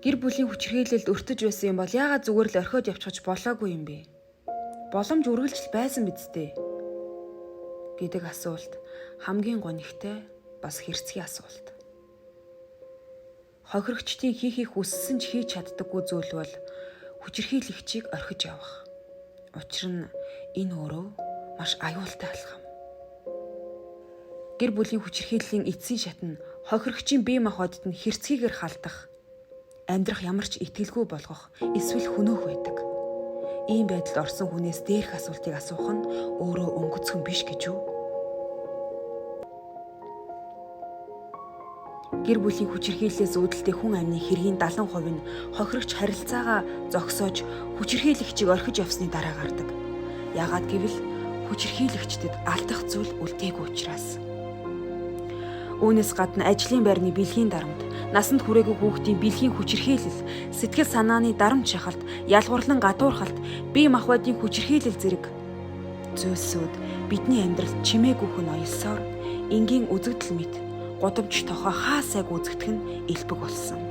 Гэр бүлийн хүчирхийлэлд өртөж байсан юм бол яагаад зүгээр л орхиод явчихж болоогүй юм бэ? Боломж үргэлжил байсан биз дээ гэдэг асуулт хамгийн гонигтай бас хэрцгий асуулт. Хохирогчдын хийхийг хүссэн ч хийж чаддаггүй зүйл бол хүчирхийлэгчийг орхиж явах. Учир нь энэ өөрөө маш аюултай алхам. Гэр бүлийн хүчирхийллийн эцсийн шат нь хохирогчийн бие махбодд нь хэрцгийгээр халдах, амьдрах ямар ч итгэлгүй болгох, эсвэл хөнөөх байдаг. Ийм байдалд орсон хүнээс дээрх асуултыг асуух нь өөрөө өнгөцгөн биш гэж үү? Гэр бүлийн хүчирхийллээс үүдэлтэй хүн амны хэргийн 70% нь хохирогч харилцаагаа зогсоож хүчирхийлэгчийг орхиж явсны дараа гардаг. Яагаад гэвэл хүчирхийлэгчдэд алдах зүйл үлдээгүй учраас. Үүнээс гадна ажлын байрны бэлгийн дарамт, насанд хүрээгүй хүүхдийн бэлгийн хүчирхийлэл, сэтгэл санааны дарамт шахалт, ялгуурлан гадуурхалт, бие махбодын хүчирхийлэл зэрэг зүйлсүүд бидний амьдралд чимээгүй хүн оёлсоор энгийн үзэгдэл мэт гудамж тохоо хаа сайг үзэгдэх нь элбэг болсон.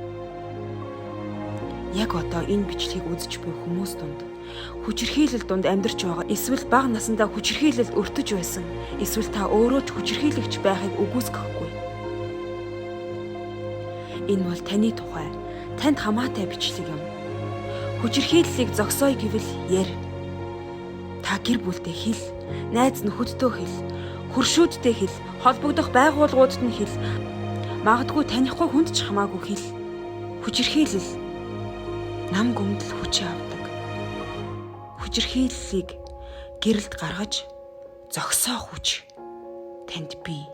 Яг одоо энэ бичлэгийг үзэж буй хүмүүс дунд хүчирхийлэл дунд амьдарч байгаа эсвэл бага насндаа хүчирхийлэлд өртөж байсан эсвэл та өөрөө ч хүчирхийлэгч байхыг үгүйсгэхгүй. Энэ бол таны тухай, танд хамаатай бичлэг юм. Хүчирхийллийг зогсооё гэвэл яар. Та гэр бүлдээ хэл, найз нөхөддөө хэл, хөршүүддээ хэл, холбогдох байгууллагуудад нь хэл, магадгүй танихгүй хүнд ч хамаагүй хэл. Хүчирхийлэл нам гүмдэл хүчээ авдаг. Хүчирхийллийг гэрэлд гаргаж зогсоох хүч танд бий.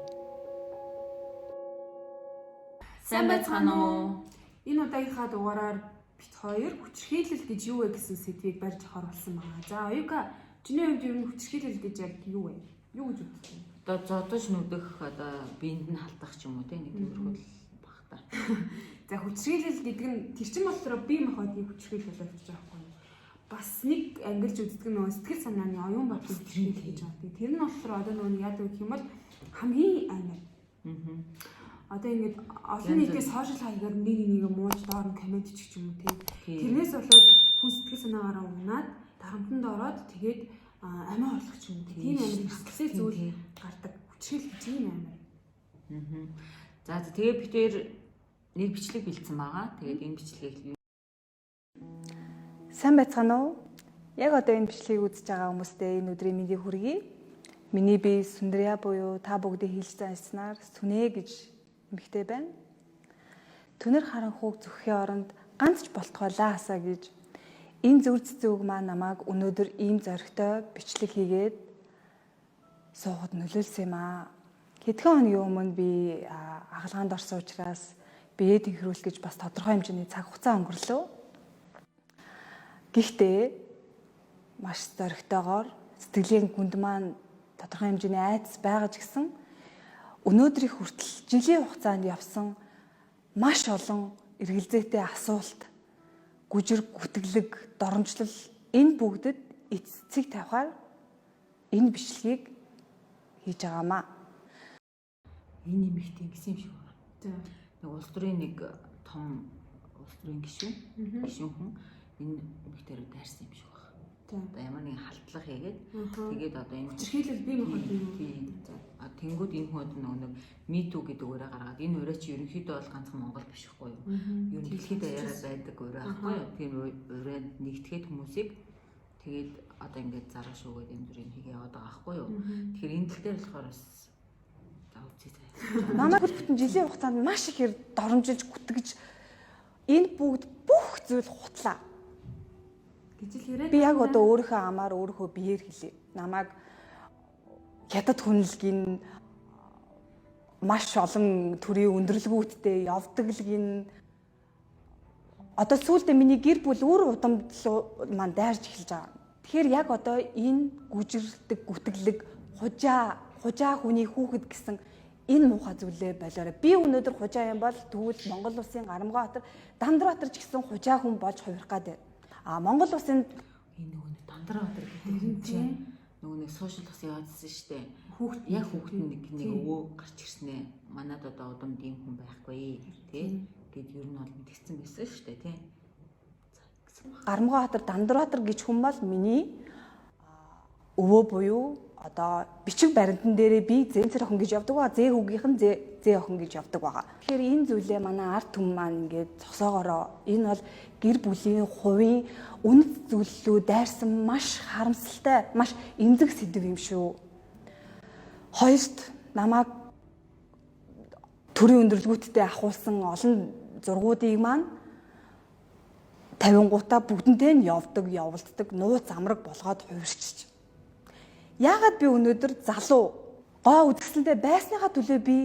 Сайн байцгаана уу? Энэ удаагийнхаа дугаараар бит хоёр хүчирхийлэл гэж юу вэ гэсэн сэдвийг барьж харуулсан байна. За оюука, чиний хувьд ер нь хүчирхийлэл гэж яг юу вэ? Юу гэж үздэг вэ? Одоо зодож нүдэх одоо биед нь халтах ч юм уу те нэг тиймэрхүү баг та. За хүчирхийлэл гэдэг нь тэр чин болохоор бие махбодын хүчирхийлэл болоод гэж байгаа юм. Бас нэг ангилж үздэг нь сэтгэл санааны оюун бодлын хүчирхийлэл гэж байна. Тэр нь болохоор одоо нөгөө яадаг гэх юм бол хамгийн амар. Одоо ингэж олон нийтийн сошиал хаягаар нэг мууж доор нь комент чих юм те. Тэрнээс болоод хүн сэтгэл санаагаараа унаад дарамтанд ороод тэгээд амиа орлох ч юм. Тийм амар хэсэгтэй зүйл гардаг. Хүчирхийлэл гэж юм амар. За тэгээд бид хоёр нэг бичлэг бэлдсэн байгаа. Тэгээд энэ бичлэгийг Сайн байцгаана уу? Яг одоо энэ бичлэгийг үзэж байгаа хүмүүстээ энэ өдрийн мэндийг хүргэе. Миний бие Сүндря буюу та бүгдийн хэлж занснаар Сүнэ гэж эмэгтэй байна. Түнэр харанхууг зүхэхийн оронд ганц ч болтгойлаасаа гэж энэ зүр цэцэг маань намайг өнөөдөр ийм зоригтой бичлэг хийгээд суугаад нөлөөлсөн юм аа. Хэдхэн хоногийн өмнө би агалгаанд орсон учраас биеэ тэнхрүүлэх гэж бас тодорхой хэмжээний цаг хугацаа өнгөрлөө. Гэхдээ маш зоригтойгоор сэтгэлийн гүнд маань тодорхой хэмжээний айдас байгаа ч гэсэн өнөөдрийн хүртэл жилийн хугацаанд явсан маш олон эргэлзээтэй асуулт, гүжир гүтгэлэг, доромжлол энэ бүгдэд эцэг тавихаар энэ бичлэгийг хийж байгаамаа. энэ нэмэгтэй гэсэн юм шиг байна. Нэг улс төрийн нэг том улс төрийн гишүүн хүн энэ нэмэгтээр дайрсан юм шиг байна. Одоо ямар нэгэн халдлага хийгээд тэгээд одоо энэ хүчирхийлэл бие махбодын тэнгүүд энэ хүн нэг MeToo гэдэг өрөө гаргаад энэ өрөө чи ерөнхийдөө бол ганцхан Монгол биш хгүй юу? Ер нь дэлхийд даяараа байдаг өрөө ахгүй юу? Тийм өрөөнд нэгтгэхэд хүмүүсийг тэгээд одоо ингээд зараа шүүгээд энэ зүрийг хийгээ яваад байгаа ахгүй юу? Тэгэхээр энэ тал дээр болохоор бас за үзье. Манай бүтэн жилийн хугацаанд маш их доромжилж гүтгэж энэ бүгд бүх зүйл хутлаа. Би яг одоо өөрийнхөө амаар өөрийнхөө биеэр хэлье. Намайг хятад хүнлэгийн маш олон төрлийн өндөрлгүүдтэй явдаг л гин одоо сүүлдээ миний гэр бүл үр удамд маань дайрж эхэлж байгаа. Тэгэхээр яг одоо энэ гүжирдэг гүтгэлэг хужаа хүний хүүхэд гэсэн энэ муухай зүйлээ болоорой. Би өнөөдөр хужаа юм бол тэгвэл Монгол улсын Гарамгаатар Дамдраатар ч гэсэн хужаа хүн болж хувирах гэдэг. Монгол улсын энэ нөгөө Дамдраатар гэдэг чинь нөгөө нэг сошиал бас яваадсэн шүү дээ. Хүүхэд нэг өвөө гарч ирснэ. Манад одоо удамд ийм хүн байхгүй тий. гэд ер нь бол мэдгдсэн байсан шүү дээ тий. Гармгаатар Дандрбаатар гэж хүн бол миний өвөө буюу одоо бичиг баримтан дээрээ би Зэнцэр охин гэж явдаг байгаа. Зээ хүүгийнх нь зээ охин гэж явдаг байгаа. Тэгэхээр энэ зүйлээ манай ард түмэн маань ингээд зогсоогоороо энэ бол гэр бүлийн хувийн үнэт зүйллүү дайрсан маш харамсалтай, маш эмзэг сэдв юм шүү. Хоёрт намайг төрийн өндөрлгүүттэй ахуулсан олон зургуудыг маань 50 бүгднтэй нь явдаг, явуулдаг, нууц амраг болгоод хувирчиж. Яагаад би өнөөдөр залуу гоо үзэсгэлэнтэй байсныхаа төлөө би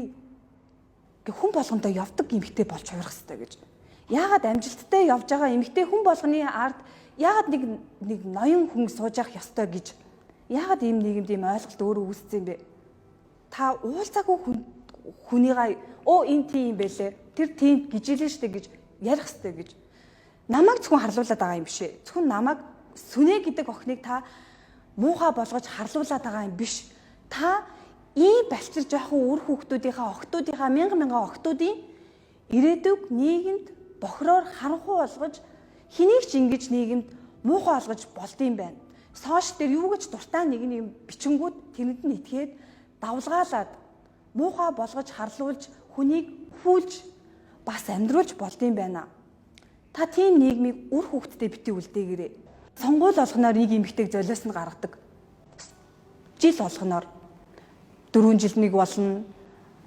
хүн болгонтой явдаг эмэгтэй болж хувирах хэрэгтэй гэж. Яагаад амжилттай явж байгаа эмэгтэй хүн болгоны ард яагаад нэг ноён хүн сууж явах ёстой гэж. Яагаад ийм нийгэмд ийм ойлголт өөрөө үүссэн юм бэ? Та уулзаагүй хүнийгаа энэ тийм юм байлээ. Тэр тийм гिजэлэн штэ гэж ярих хэрэгтэй гэж. Намайг зөвхөн харлуулад байгаа юм биш ээ. Зөвхөн намайг сүнэ гэдэг охиныг та муухай болгож харлуулад байгаа юм биш. Та ийм балчир жоохон үр хүүхдүүдийнхаа охтуудынхаа мянган охтуудын ирээдүг нийгэмд бохроор харанхуй болгож хэнийг ч ингэж нийгэмд муухай болгож болдсон байна. Сошиал дээр юу гэж дуртай нэг бичингүүд тэрэнд нь итгээд давлгаалаад муухай болгож харлуулж хүнийг хүлж бас амьдруулж болдсон байна. Та тийм нийгмийг үр хүүхдтэй битгий үлдээгээрэй. Сонгуул болгоноор нэг эмэгтэйг золиос нь гаргадаг. Жил болгоноор 4 жилд нэг болно.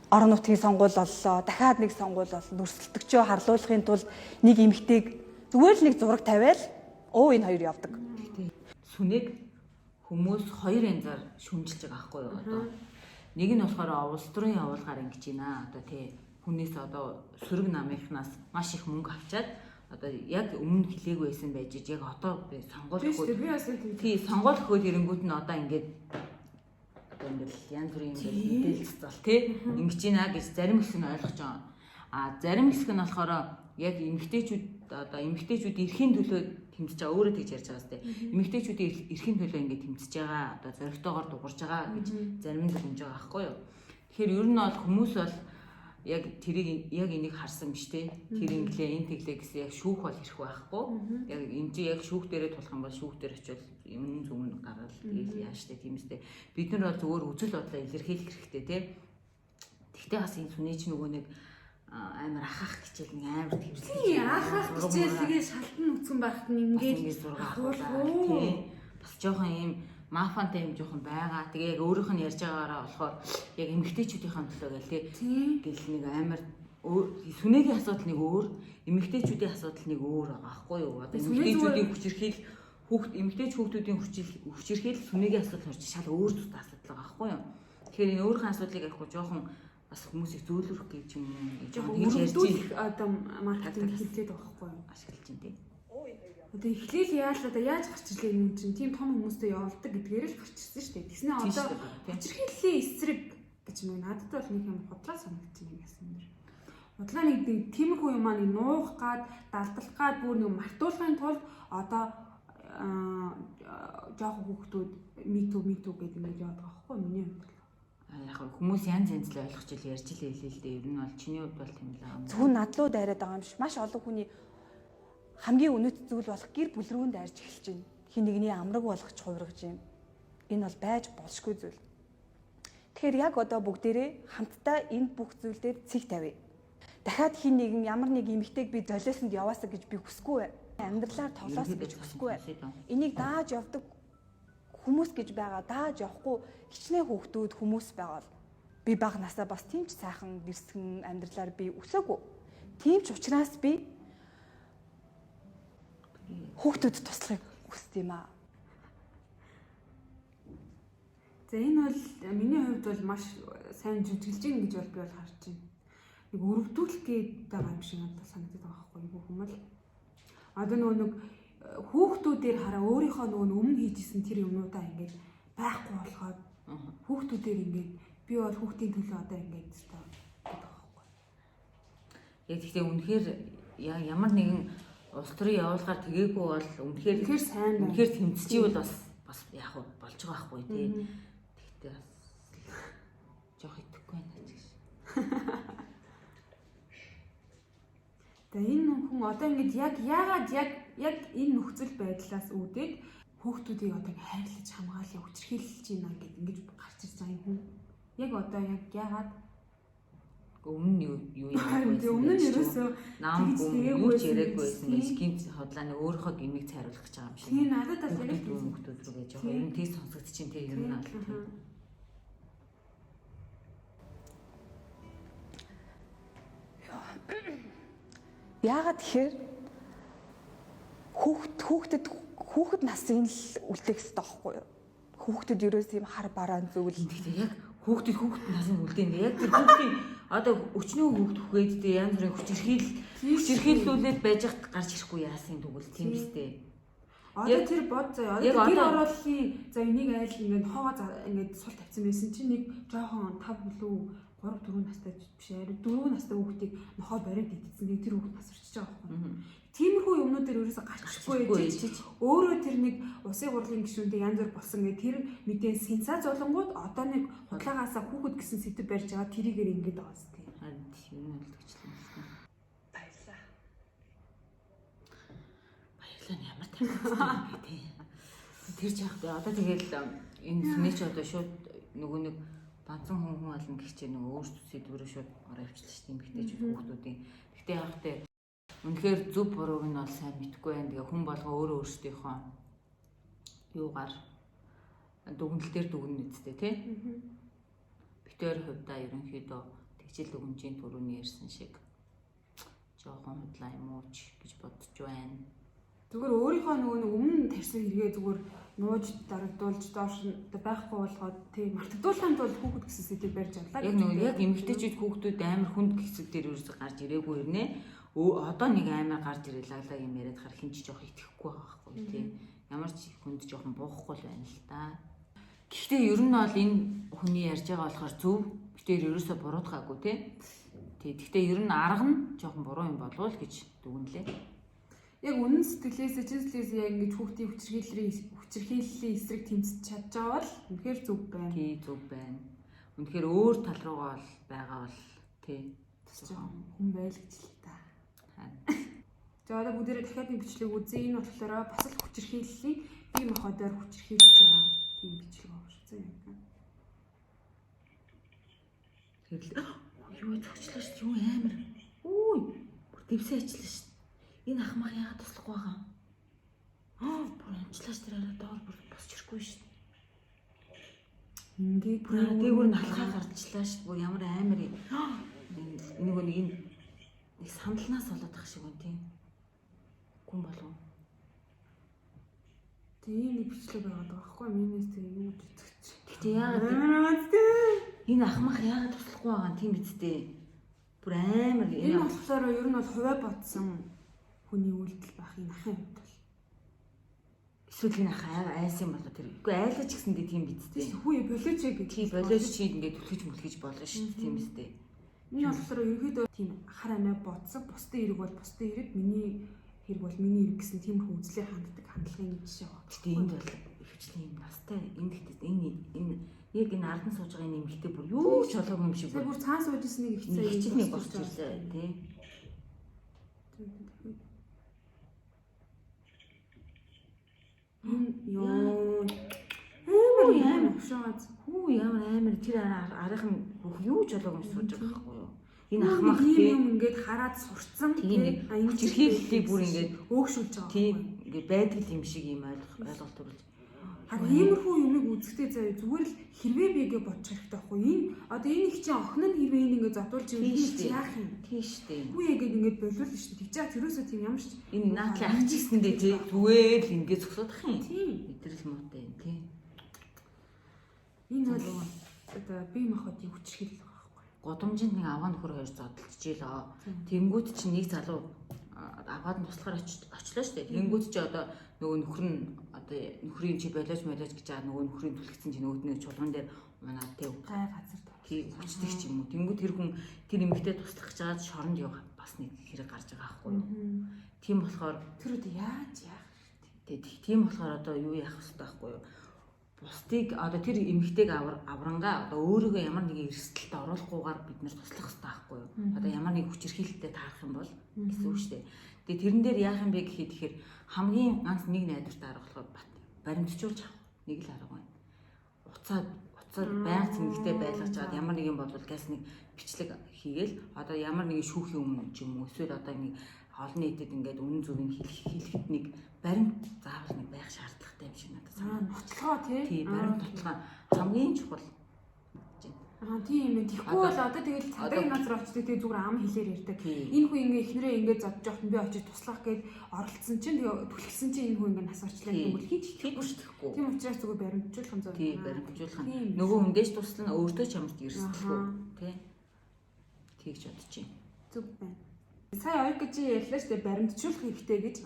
Орон нутгийн сонгуул боллоо. Дахиад нэг сонгуул болно. Өрсөлдөгчөө харлуулахын тулд нэг эмэгтэйг зүгээр л нэг зураг тавиал энэ хоёр явдаг. Сүнийг хүмүүс хоёр янзаар шүмжилж байгаа байхгүй юу одоо. Нэг нь болохоор улс төрийн явуулгаар ингэж байна. Одоо тий хүнээс одоо сөрөг намынхнаас маш их мөнгө авчаад одоо яг өмнө хэлээгүй байсан байж яг одоо би сонгуул өгөөд тий сонгуул өгөөд ирэнгүүт нь одоо ингээд янз бүрийн мэдээлэл зал тий ингэж байна гэж зарим хэсэг нь ойлгож байгаа. А зарим хэсэг нь болохоор яг эмэгтэйчүүд эрхийн төлөө тэмцэж байгаа өөрөө тэгж ярьж байгаа сте. Эмэгтэйчүүд эрхийн төлөө ингээд тэмцэж байгаа одоо зоригтойгоор дуурж байгаа гэж зарим нь зөвлөж байгаа байхгүй юу. Тэгэхээр ер нь бол хүмүүс бол яг тэрийг яг энийг харсан биш те. Тэр инглээ энэ тэглээ гэсэн яг шүүх бол ирэх байхгүй. Яг энэ чи яг шүүх дээрээ тулах юм бол шүүх дээр очивол юм зөв гаргал тэгэл яаж те тийм үстэй. Бид нар бол зөвөр үзэл бодлоо илэрхийлэх хэрэгтэй те. Тэгтээ бас энэ сүний чи нөгөө нэг амар ахах хичээл нэг амар тэмцэл. Ахах хичээл тэгээ шалтан нүцгэн байхад нь ингээд зураг тий. Бас жоохон ийм мафантай юм жоохон байгаа. Тэгээ яг өөрийнх нь ярьж байгаараа болохоор яг эмэгтэйчүүдийн төлөө гэл тий. Гэл нэг амар сүнэгийн асуудал нэг өөр, эмэгтэйчүүдийн асуудал нэг өөр байгаа байхгүй юу? Одоо эмэгтэйчүүдийн хүчирхийл эмэгтэйчүүдийн хүчирхийл сүнэгийн асуудал орж шал өөр тусдаа асуудал байгаа байхгүй юу? Тэгэхээр энэ өөрийнхөө асуудлыг авахгүй жоохон бас хүмүүсийг зөөлрөх гэж юм гэж ярьж одоо маркетинг хэлээд байгаа байхгүй юу? Ашиглаж байна тий. Одоо эхлээл яаж гарч ирлээ юм чинь тийм том хүмүүстэй явуулдаг гэдгээр л гарч ирсэн шүү дээ. Тэснэ одоо хүчирхийллийн эсрэг гэж нэг надад бол нэг юм худлаа санагдчихна юм яасан юм. Худлаа нэг тиймэрхүү юм аа нуух гад далдалах гад бүр нэг мартуулахын тулд одоо жоохон хүүхдүүд митүү гэдэг нэг яадаг байхгүй миний хувьд. Яг хүмүүс янз янз л ойлгож ил ярьж л хэлээ л дээ. Ер нь бол чиний хувьд бол тийм л аа. Зөвхөн надлуу дайраад байгаа юм биш. Маш олон хүний хамгийн үнэт зүйл болох гэр бүл рүү дайрж эхэлж байна. Хин нэгний амраг болгож хувиргаж байна. Энэ бол байж болшгүй зүйл. Тэгэхээр яг одоо бүгдээрээ хамтдаа энэ бүх зүйл дээр цэг тавья. Дахиад хин нэгэн ямар нэг эмэгтэйг би золиосонд яваасаа гэж би хүсэхгүй бай. Амьдралаар тоглоосоо гэж хүсэхгүй бай. Энийг дааж явдаг хүмүүс гэж байгаа, дааж явахгүй хичнээн хүүхдүүд хүмүүс байгаа бол би бага насаа бас тийм ч сайхан гэрсгэн амьдралаар би өсөөгүй. Тийм ч учраас би хүүхдүүд туслахыг хүсдэг юм аа. За энэ бол миний хувьд бол маш сайн жүжиглэж гин гэж бол би бол харж байна. Нэг өрөвдүүлэх гээд байгаа юм шиг надад санагдаад байгаа байхгүй юу хүмүүс л. Одоо нэг хүүхдүүдээр хараа өөрийнхөө өмнө хийжсэн тэр юмудаа ингээд байхгүй болохоод хүүхдүүдээр ингээд би бол хүүхдийн төлөө одоо ингээд гэдэг байхгүй. Яг гэхдээ үнэхээр ямар нэгэн улс төрийн явуулгаар тэгээгүй бол үнэхээр сайн байна. Үнэхээр тэмцчихвэл бас яг болж байгаа байхгүй тий. Тэгтээ бас жоох итгэхгүй байна гэж. Тэгээ энэ хүн одоо ингэж яагаад яг энэ нөхцөл байдлаас үүдээд хүүхдүүдийг одоо ингэ хайрлаж хамгаалж хүчрхийлж байна ингэж гарч ирж байгаа юм хүн. Яг одоо яагаад өмнө нь юу яагаад өмнө нь ерөөсөө нам юу ч яриаггүй байсан гэж гинт хотлааны өөрийнхөө гимиг цайруулах гэж байгаа юм шиг. Тийм надад бас яг хүүхдүүд рүү гэж яг ер нь тийс сонсогдчихин тийм ер нь аль тийм. Яагаад тэгэхээр хүүхэд насын л үлдээх хэрэгтэй байхгүй юу? Хүүхдэд ерөөс юм хар бараан зүйл. Гэхдээ яг хүүхэд насын үлдээн яг тэр хүүхдийн одоо өчнөө хүүхд хүгээд янз бүрийн хүчирхийллүүлээд байж хат гарч ирэхгүй яасан тэгвэл тийм үстэй. Одоо тэр бод заяа. Одоо гэр орооллын за энийг айл ингээд хоогоо ингээд сул тавьсан байсан чинь нэг жоохон 5 билүү 3 4 настай биш аа 4 настай хүүхдийг нохоо бариад идсэн. Тэр хүүхд нас орчиж байгаа байхгүй. Тиймэрхүү юмнууд дээр ерөөсө гарчихгүй байж өөрөө тэр нэг усын хурлын гишүүнтэй янз бүр болсон гэх тэр мэдээ сенсац болонгууд одоо нэг худлаагаасаа хүүхэд гэсэн сэдв барьж байгаа тэрийгээр ингэж байгаа юм тийм. Харин тийм юм л төгчлээ. Баярлаа. Баярлаа ямар тань тий. Тэр жаах би одоо тэгэл энэ сүнэч одоо шууд нөгөө нэг банцан хүн ална гэх чинь нөгөө өөрсдөө сэдвэрээ шууд ороо авчлаа шүү дээ эмэгтэйчүүд хүүхдүүдийн. Гэхдээ яг тэ үнэхээр зөв бурууг нь бол сайн мэдэхгүй байна. Тэгээ хүн болго өөрөө өөрсдийнхөө юугаар дүгнэлт дээр дүгнэн үсттэй тий. Битээр хувьдаа ерөнхийдөө тэгжил дүгнжийн төрөний ярьсан шиг жоохон худлаа юм уу гэж бодож байна. Зүгээр өөрийнхөө нөгөө нэг өмнө тарьсан хэрэгээ зүгээр нууж дарагдуулж доош байхгүй болгоод тийм мартагдуулахын тулд хүүхэд гэсэн сэдв барьж авлаа. Яг нөгөө яг эмэгтэйчүүд хүүхдүүд амар хүнд хэсэг дээр ерөөсөй гарч ирээгүй ирнэ. Одоо нэг амар гарч ирээ лаглаа юм яриад хар хинч жоох итгэхгүй байгаа байхгүй тийм. Ямар ч хүнд жоохон буухгүй л байна л да. Гэхдээ ер нь бол энэ хүний ярьж байгаа болохоор зөв. Битээр ерөөсөй буруудгаагүй тийм. Гэхдээ ер нь арга нь жоохон буруу юм болов уу гэж дүгнэлээ. Яг үнэн сэтгэлээсээ чин сэтгэлээсээ яг ингэж хүүхдийн хүчирхийллийн эсрэг тэмцэж чадж байгаа бол үнэхээр зөв байна. Тий зөв байна. Үнэхээр өөр тал руугаа бол байгаа бол тий хүн байл гэж л та. За одоо бүгдээрээ дахиад нэг бичлэг үзье. Энэ болохоор бас л хүчирхийллийн бие махбодоор хүчирхийлж байгаа тийм бичлэг авчихсан юм. Тэгэл юу зогчлоо шүү юу амар. Үй бүр дэвсээ ажиллаа шүү. Энэ ахмах яагаад туслахгүй байгаа юм? Бүр амчлаач тэр арай доор бүр босч ирэхгүй шүү. Ингээд бүр налхаа гарчлаа шүү. Бүр ямар амар юм. Нөгөө нэг сандалнаас болоод тах шиг байна тийм. Гүн болов. Тийм нэг бичлэг байгаад байгаа байхгүй минийс тэг юу гэж үзэж. Гэтэ яагаад энэ ахмах яагаад туслахгүй байгаа юм тийм бидтэй. Бүр амар энэ болохоор ер нь бол хуваа бодсон хүний үйлдэл байх энэ ахын хувьд бол эсвэл энэ ах айс юм болоо тэр. Үгүй айлаач гэсэндээ тийм бидтэй. Хүү болооч гэж тийм болооч чи ингээд түлхэж мүлхэж болно шүү дээ тийм үстэй. Энэ болохоор ерөөдөө тийм хар амиа бодсон бусдын хэрэг бол бусдын хэрэг миний хэрэг бол миний хэрэг гэсэн тийм үзлээр ханддаг хандлагын жишээ байна. Гэтэ энд бол хөвчлийн юм настай энэ гэхдээ энэ яг энэ ардан сууж байгаа энэ эмэгтэй бүр юу ч болоогүй юм шиг бүр цаан суужсэн нэг хэцээ хичээний босч ирлээ тий. Ямар амар тэр арих нь юу ч болоогүй юм сууж байгаа байхгүй юу? Энэ ахмах тийм ингээд хараад сурцсан тийм хүчирхийллийг бүр ингээд өөгшүүлж байгаа. Тийм ингээд байдаг юм шиг юм ойлголт төрүүлж. Харин иймэрхүү юмыг үзэхдээ заяа зүгээр л хэрвээ бигээ бодчих хэрэгтэй байхгүй юу? Энэ одоо энэ их чинь охин нь хэрвээ энэ ингээд зодуулж ивэл яах юм? Тийм шүү дээ. Үгүй яг ингээд болиулна шүү дээ. Тэгж тэрөөсөө тийм ямар ч энэ наатлын ах чигсэндээ тий зүгээр л ингээд зогсоодах юм. Тийм. Итрэл муутай юм тий. Энэ бол одоо бие махбодын хүчирхийлэл байгаа байхгүй юу? Годомжинд нэг аваа нөхөр хоёр зодтолчихжээ л. Тэнгүүд чинь нэг залуу аваад нь туслахаар очлоо шүү дээ. Тэнгүүд чи одоо нөгөө нөхөр нь одоо нөхрийн чи болооч гэж байгаа нөгөө нөхрийн түлхсэн чи нөгөөдний чулган дээр унаад тэг гай газар тий хүчдэг ч юм уу. Тэнгүүд тэр хүн тэр эмэгтэй туслах гэж чаад шоронд явах бас нэг хэрэг гарч байгаа байхгүй юу? Тийм болохоор тэр одоо яаж яах вэ? Тийм болохоор одоо юу яах вэ байхгүй юу? бусдыг одоо тэр эмэгтэйг аврангаа одоо өөрийгөө ямар нэгэн эрсдэлд оруулахгүйгээр бид нэр туслах хэрэгтэй байхгүй юу? Одоо ямар нэг хүчирхийлэлтэд таарах юм бол гэсэн үг шүү дээ. Тэгээ тэрэн дээр яах юм бэ гэхээр хамгийн ганц нэг найдвартай арга болохоор баримтжуулж авах нэг л арга байна. Уцаад байнга цэнгэгтэй байлгаж чад ямар нэг юм бодвол газ нэг бичлэг хийгээл одоо ямар нэгэн шүүхийн өмнө ч юм уу эсвэл одоо нэг олон нийтэд ингээд үнэн зөвийг хэлэхэд нэг баримт заавал нэг байх шаардлагатай юм шиг надад санагдав. Нотлогоо тий. Баримт нотлогоо хамгийн чухал. Тийм ээ. Тэгэхгүй бол одоо тэгэл цадаг назар очдог тэгээ зүгээр ам хэлээр ярьдаг. Энэ хүн ингээ эхнэрээ ингээ зодж явахт би очиж туслах гээд оролцсон чинь тэгээ түлхсэн чинь энэ хүн ингээ нас орчлаа гэвэл хийж итгэхгүй. Тийм учраас зүгээр баримтжуулах юм зөв. Тийм баримтжуулах. Нөгөө хүндээс туслана өөртөө ч ямар ч эрсдэлгүй тий. Тэгж бодож байна. Зүг байна. Сая ойр гэж ярьлаа шүү дээ баримтжуулах хэрэгтэй гэж.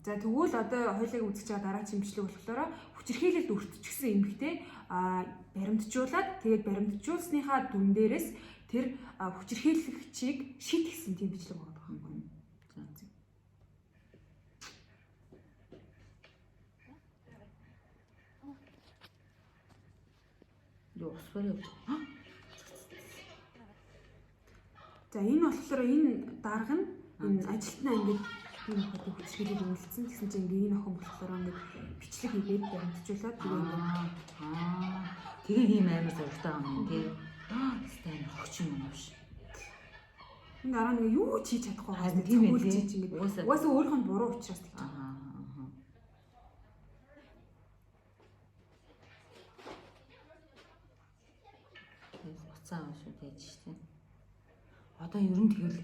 За тэгвэл одоо хоёлыг үзэж байгаа дараагийн бичлэг болохоор хүчирхийлэлд өртчихсэн эмэгтэй баримтжуулаад тэгээд баримтжуулсныхаа дүн дээрээс тэр хүчирхийлэгчийг шийд гэсэн тийм бичлэг байгаа байхгүй юу? За энэ болохоор энэ дарга нь энэ ажилтнаа ингээд энэ охид хүчирхийлэл үйлдсэн гэсэн чинь ингээд энэ охин болохоор ингээд бичлэг хийгээд баримтжуулаад тэгээ ийм амар зургтай юм тий. Стайн хогч юм биш. Энэ дараа нэг юу ч хийж чадахгүй байгаа тийм ээ хийж ингээд угаасаа өөрийнх нь буруу учраас гэж. Буцаа шүү дэж штэ. Одоо ер нь тэгэл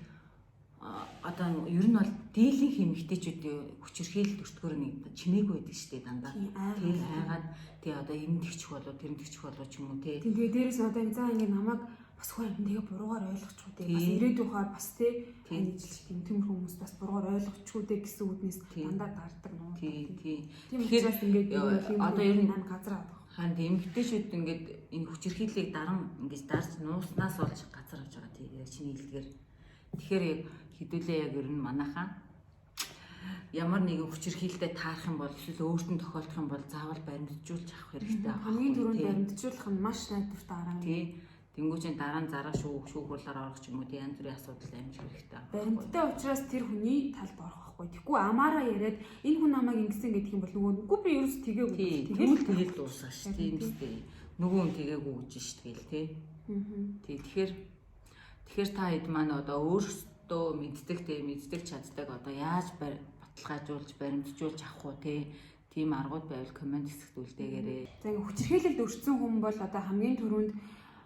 одоо ер нь бол дийлэнх эмэгтэйчүүдийн хүчирхийлэлд өртгөр нэг чимээгүй байдаг шүү дээ дандаа. Тэгэл хайгаад тий одоо эмдэгч болоо тэрэмдэгч болоо ч юм уу тий. Тэгээ дээрээс одоо за ингэ намайг бас хүн тэгээ буруугаар ойлгочихгүй дээ. Бас ирээдүйнхаа бас тий ажиллаж тийм хүмүүс бас буруугаар ойлгочихгүй дээ гэсэн үднээс дандаа дарддаг нуу. Тий. Тэгэхээр ингээд одоо ер нь газар авах. Ханд эмэгтэйчүүд ингээд энэ хүчирхийллийг даран ингээд дарж нууснаас болж газар авч байгаа тий. Яг чиний хэлдгээр. Тэгэхээр яг хэдүүлээ яг ер нь манайхаа ямар нэгэн хүчирхийлэлтэд таарах юм бол эсвэл өөртөө тохиолдох юм бол заавал баримтжуулж авах хэрэгтэй. Хамгийн түрүүнд баримтжуулах нь маш найдвартай арга юм. Тий. Тэнгүүчийн дараа нь зараа шүүхруулаар орох ч юм уу тий янз бүрийн асуудал амжих хэрэгтэй. Баримттай учраас тэр хүний талд орох байхгүй. Тэгэхгүй амаараа яриад энэ хүн намайг ингэсэн гэдэг юм бол нөгөө үгүй би ерөөс тэгээгүй. Тэгэл дуусах ш. Тийм үстэй. Нөгөө хүн тэгээгүй гэж ш. Тэгэл тий. Тий. Тэгэхээр та хэд маань одоо өөрсдөө мэддэг чаддаг одоо яаж баталгаажуулж баримтжуулж авах уу тий. Тийм аргууд байвал комент хэсэгт үлдээгээрэй. За ингээ хүчирхийлэлд өртсөн хүн бол одоо хамгийн түрүүнд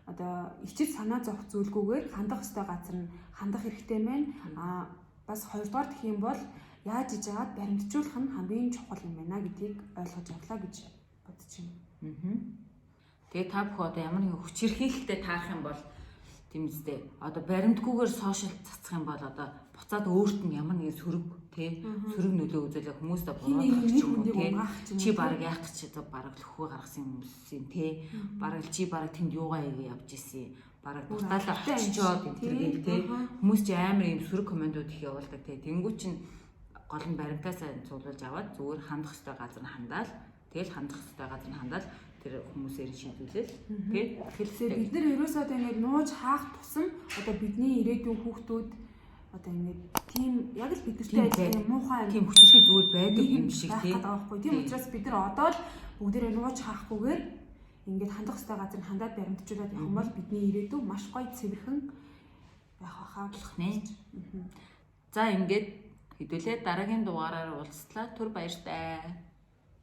одоо ичид санаа зовх зүйлгүйгээр хандах ёстой газар нь хандах хэрэгтэй байна. Бас хоёрдугаар гэх юм бол яаж иж аваад баримтжуулах нь хамгийн чухал юм байна гэдгийг ойлгож авлаа гэж бодож байна. Тэгээ та бүхэн одоо ямар нэгэн хүчирхийлэлтэд таарах юм бол тийм үстэй. Одоо баримтгүйгээр сошиал цацах юм бол одоо буцаад өөрт нь ямар нэгэн сөрөг тий сөрөг нөлөө үзүүлэх хүмүүстээ буруудах ч юм уу тий чи баг яах гэж баг лөхөө гаргасан хүмүүс юм тий баг чи баг тэнд юугаа явж исэн баг дутаалаа очичоод тэргээл тий хүмүүс чи амар юм сөрөг комментууд их явуулдаг тий тэнгуү чин гол нь баримтаасаа цуглуулж аваад зүгээр хандах ёстой газар нь хандаал тэгэл хандах ёстой газар нь хандаал тэр хүмүүсээр шийдүүлэл тий тэгэхээр бид нар ерөөсөө одоо ингэ нууж хаах тусам одоо бидний ирээдүйн хүүхдүүд одоо ингээд тийм яг л бидэртэй адилхан муухай тийм хүчтэй зүгээр байдаг юм шиг тийм байхгүй тийм учраас бид нар одоо л бүгдээрээ нууж хаахгүйгээр ингээд хандах ёстой газар нь хандаад баримтжуулаад явах юм бол бидний ирээдүй маш гоё цэвэрхэн байх хаа болох нэ. За ингээд хэдүүлээ дараагийн дугаараар уулзлаа. Түр баяртай.